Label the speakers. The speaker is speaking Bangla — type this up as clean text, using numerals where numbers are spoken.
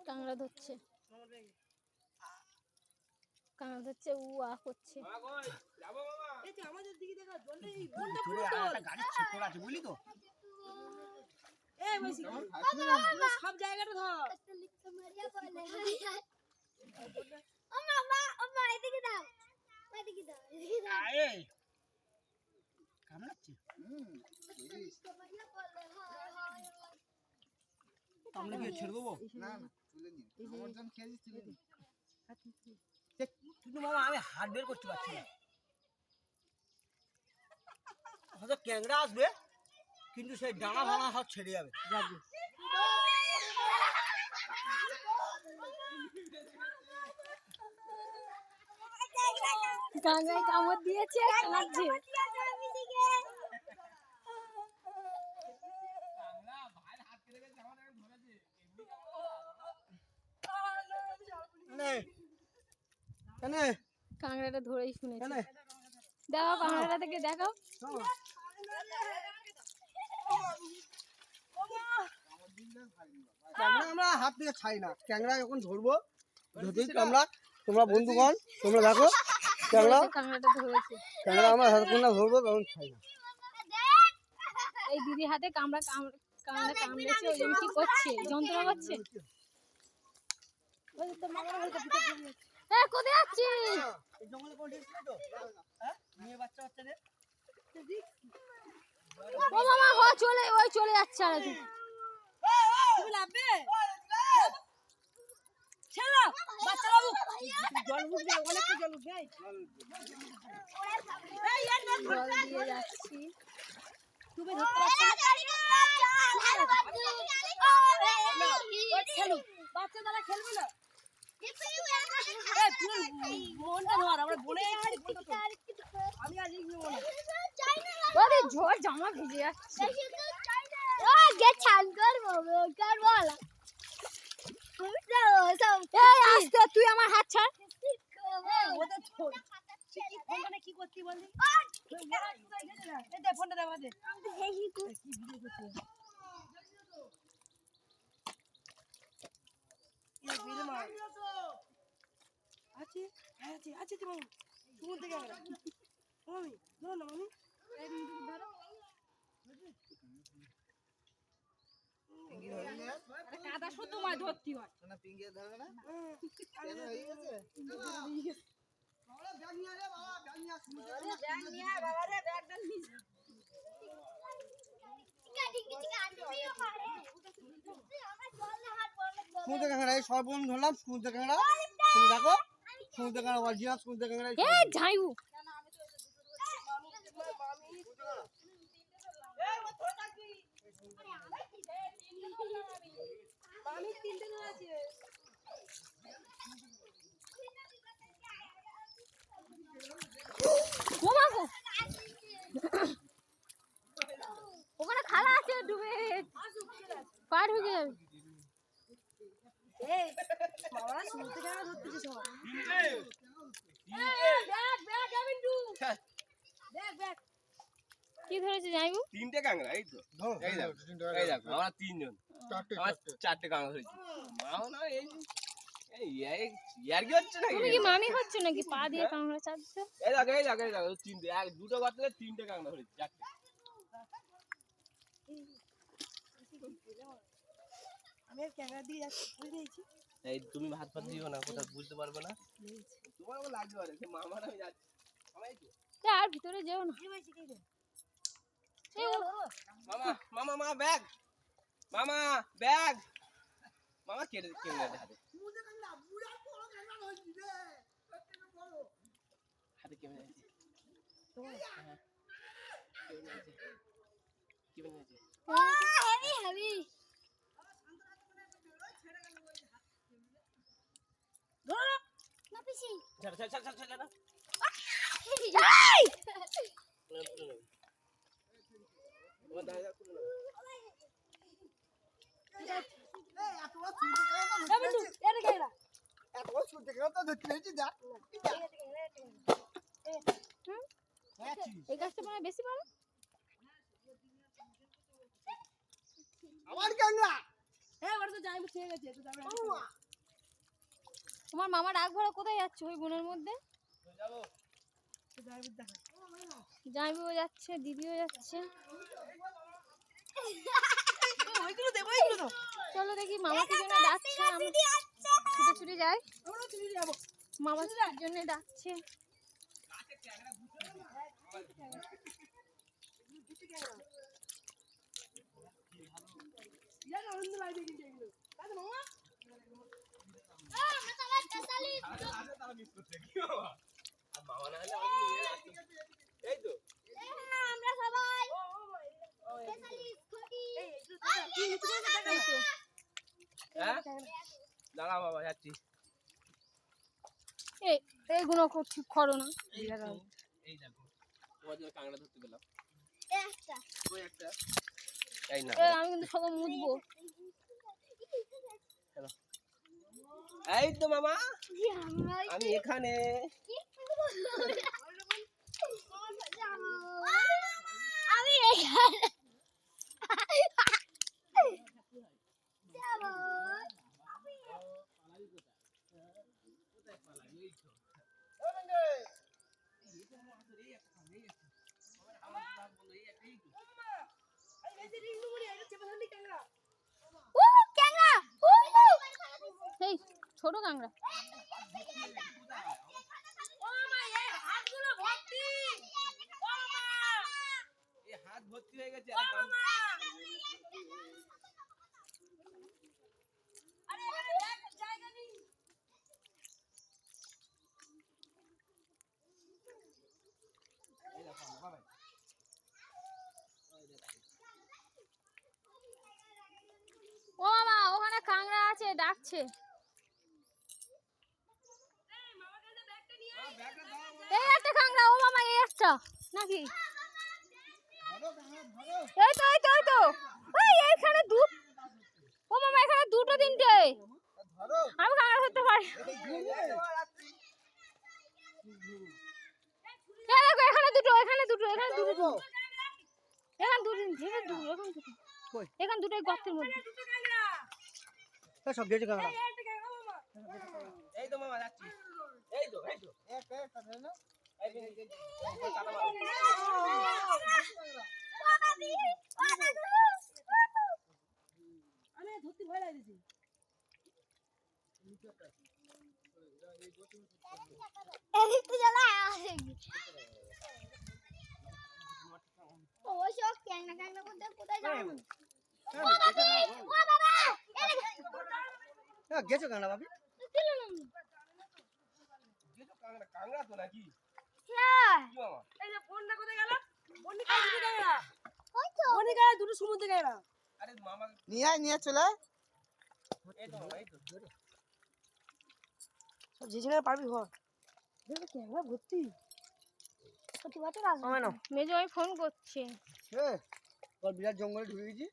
Speaker 1: কাঁকড়া ধরছে, কাঁকড়া ধরছে, উ আ করছে।
Speaker 2: আমাদের দিকে দেখা জলটা এই বনটা পুরো একটা গাড়ি ছিটকে আছে বুঝলি তো। এই বসি সব জায়গাটা ধর।
Speaker 3: ও মামা এদিকে দাও, এদিকে দাও, এদিকে দাও।
Speaker 2: এই কামড়াচ্ছে। আমরা কি ছেড়ে দেবো?
Speaker 4: না না তুলে নিন, আমার জন্য খেয়েছিস তুলে নিন।
Speaker 2: কিন্তু মামা আমি হাত বের করতে পারছি না। হয়তো ক্যাংড়া আসবে কিন্তু সেই ডানা ভাঙা সব ছেড়ে যাবে।
Speaker 1: কাঁকড়ায় কামড় দিয়েছে, কাঁদছে। কাঁকড়াটা ধরেই শুনেছি। দেখাও কাঁকড়াটা থেকে দেখাও।
Speaker 2: আমরা হাত দিয়ে খাই না, ক্যাংড়া যখন ধরবো ধরতেই আমরা, তোমরা বন্ধুগণ তোমরা দেখো
Speaker 1: কাঁকড়াটা ধরেছে।
Speaker 2: ক্যাংড়া আমরা হাত কোনটা ধরবো তখন খাই না।
Speaker 1: এই দিদির হাতে কামড়া কামড়েছে, ওই জন্য কি করছে, যন্ত্রণা করছে। হ্যাঁ, কোথায় যাচ্ছিস?
Speaker 2: জঙ্গলে কোন ঢেকছিল তো? হ্যাঁ, মেয়ে বাচ্চা বাচ্চাদের।
Speaker 1: ও মামা চলে যাচ্ছে আর কি।
Speaker 2: তুমি লাভবে? ছেড়ে বাচ্চা বাবু জল উঠবে, অনেকটা জল উঠবে। এই
Speaker 1: জল দিয়ে যাচ্ছি।
Speaker 2: তুমি ধরতে পারছো না? বাচ্চা দ্বারা খেলবে না। মনটা ধর, আমরা বলে আমি আজ
Speaker 1: ঝড় জামা ভিজে যাচ্ছে। তুই আমার হাত ছাড়।
Speaker 2: কি করছি বললি? ফোনটা দেওয়া দে। আছে আছে আছে তো মামি, তুমি থেকে মামি ধরো না মামি, কাদা শুধু মাছ ধরতে হয়
Speaker 4: না পিঙ্গে ধরবে না কেন হয়ে গেছে? বাবা ব্যাগ নিয়ে আরে, বাবা ব্যাগ নিয়ে আসুন, ব্যাগ নিয়ে আয় বাবা রে, ব্যাগটা নিয়ে যা।
Speaker 2: সমুদ্র কাঁকড়া এই সর্বন ধরলাম, সমুদ্র কাঁকড়া তুমি দেখো, সমুদ্র কাঁকড়া অরিজিনাল সমুদ্র কাঁকড়া।
Speaker 1: এই ঝাইউ
Speaker 2: আমি তিনটে ধরেছি।
Speaker 1: ওখানে খালা আছে, ডুবে পা ঢুকে যাবে।
Speaker 2: বাবা সমুদ্র কাঁকড়া ধরতেছে সব।
Speaker 1: কি ধরেছে জাইবু?
Speaker 5: তিনটে কাঁকড়া, এই তো এই দেখো আমরা তিনজন, চারটে কাঁকড়া ধরেছি। মাও না এই ইয়ার কি হচ্ছে নাকি?
Speaker 1: তুমি কি মামি হচ্ছে নাকি পা দিয়ে কাঁকড়া চাটছো?
Speaker 5: এই দেখো তিনটে, দুটো গর্তে তিনটে কাঁকড়া ধরেছি, চারটে।
Speaker 2: আমি আর ক্যামেরা দিয়ে যাচ্ছি, বুঝেছি।
Speaker 5: এই তুমি ভাত ফাত দিও না, কোথাও বুঝতে পারবে না, তোমার আমার লাগতে পারে। মামার আমি যাচ্ছি,
Speaker 1: আর ভিতরে যেও না।
Speaker 5: মামা মা ব্যাগ, মামা ব্যাগ, মামা কেটে হাতে হাতে কেমন আছে? কি বলেছে?
Speaker 3: হেভি না পিসি
Speaker 5: ছাড় না। ও দাদা কুলো না।
Speaker 1: এই গাছটা মানে বেশি ভালো।
Speaker 2: আমার ক্যাংড়া, হ্যাঁ ওটা তো যাই ছেড়ে গেছে তো তারপরে
Speaker 1: তোমার মামা ডাক ভরা কোথায় যাচ্ছে ওই বোনের মধ্যে?
Speaker 5: যাবো
Speaker 2: ড্রাইভার দেখা
Speaker 1: জামাইবাবু যাচ্ছে, দিদিও যাচ্ছে।
Speaker 2: ওইগুলো দেবো ওইগুলো তো
Speaker 1: চলো দেখি মামাকে জন্য ডাকছে, আমরা ছুটে ছুটে যাই।
Speaker 2: আমরা চলে যাবো
Speaker 1: মামার জন্য ডাকছে।
Speaker 2: জানো আনন্দ লাগবে কিন্তু এগুলো তাই মামা
Speaker 3: আমরা সবাই স্পেশালি
Speaker 5: তারা মিস করছে কি বাবা আর বাবা না হলে আমাকে নিয়ে আসতো এই তো
Speaker 3: আমরা সবাই স্পেশালি খুঁটি
Speaker 2: এই কি নিচে দেখা
Speaker 1: এই তো
Speaker 5: হ্যাঁ দাঁড়া বাবা যাচ্ছি
Speaker 1: এইগুলো ঠিক করো না।
Speaker 5: এই দেখো তোমার জন্য কাঁকড়া ধরতে পেলাম
Speaker 3: একটা
Speaker 5: ওই একটা এই না
Speaker 1: আমি কিন্তু সব মুছবো।
Speaker 5: এই তো মামা
Speaker 3: আমরা
Speaker 5: আমি এখানে
Speaker 3: আমি এখানে যাবো
Speaker 2: এই যে রিংডু মুড়ি এটা চেপে ধরলি ক্যাংড়া
Speaker 3: ও ক্যাংড়া
Speaker 1: এই ছোট কাঁকড়া।
Speaker 2: ও মা এই হাতগুলো ভর্তি ও মা
Speaker 5: এই হাত ভর্তি হয়ে গেছে
Speaker 2: ও মা আরে এখানে দেখ জায়গা নেই
Speaker 5: এই দেখো বাবা
Speaker 1: ও মামা ওখানে কাঁকড়া আছে, ডাকছে।
Speaker 2: এই মামা কাছে ব্যাগটা নিয়ে
Speaker 5: ব্যাগটা দাও
Speaker 1: এই একটা কাঁকড়া, ও মামা এই একটা নাকি? এই তো এই তো এই তো ওই এইখানে ও মামা এখানে দুটো তিনটে আমি কাঁকড়া ধরতে পারি। এই দেখো এখানে দুটো এখানে দুটো এখানে দুটো এখানে দুটো এখানে দুটো এখানে দুটো গর্তের মধ্যে।
Speaker 2: দুটো ক্যাংড়া
Speaker 4: সব গেছে কাঁকড়া
Speaker 2: এই একটা ক্যাংড়া মামা
Speaker 5: এই তো মামা যাচ্ছি এই তো এই তো এই বিনি কাটা মারো
Speaker 2: আরে ধরতে ভয় লাগছে
Speaker 3: এদিকে চলে ও সব ক্যাংড়া ক্যাংড়া কোথায় যাবো ও বাবা
Speaker 4: গেছে কাঁকড়া বাবি
Speaker 5: এই তো কাঁকড়া তো নাকি
Speaker 3: হ্যাঁ
Speaker 5: কি মামা
Speaker 2: এই যে ফোনটা কোথায় গেল ফোনটা কাছে দুটো ক্যাংড়া
Speaker 3: ওই তো
Speaker 2: ফোনে গেল দুটো সমুদ্রে ক্যাংড়া
Speaker 5: আরে মামা
Speaker 4: নিয়ে চলে
Speaker 5: এই তো মামা এই তো
Speaker 2: যে জায়গায় পারবি ঘর দেখো ক্যাংড়া ভর্তি
Speaker 3: প্রতি বছর আসবে
Speaker 2: মামা নাও
Speaker 1: মেজো আমি ফোন করছে।
Speaker 4: বিরাট জঙ্গলে ঢুকে গেছি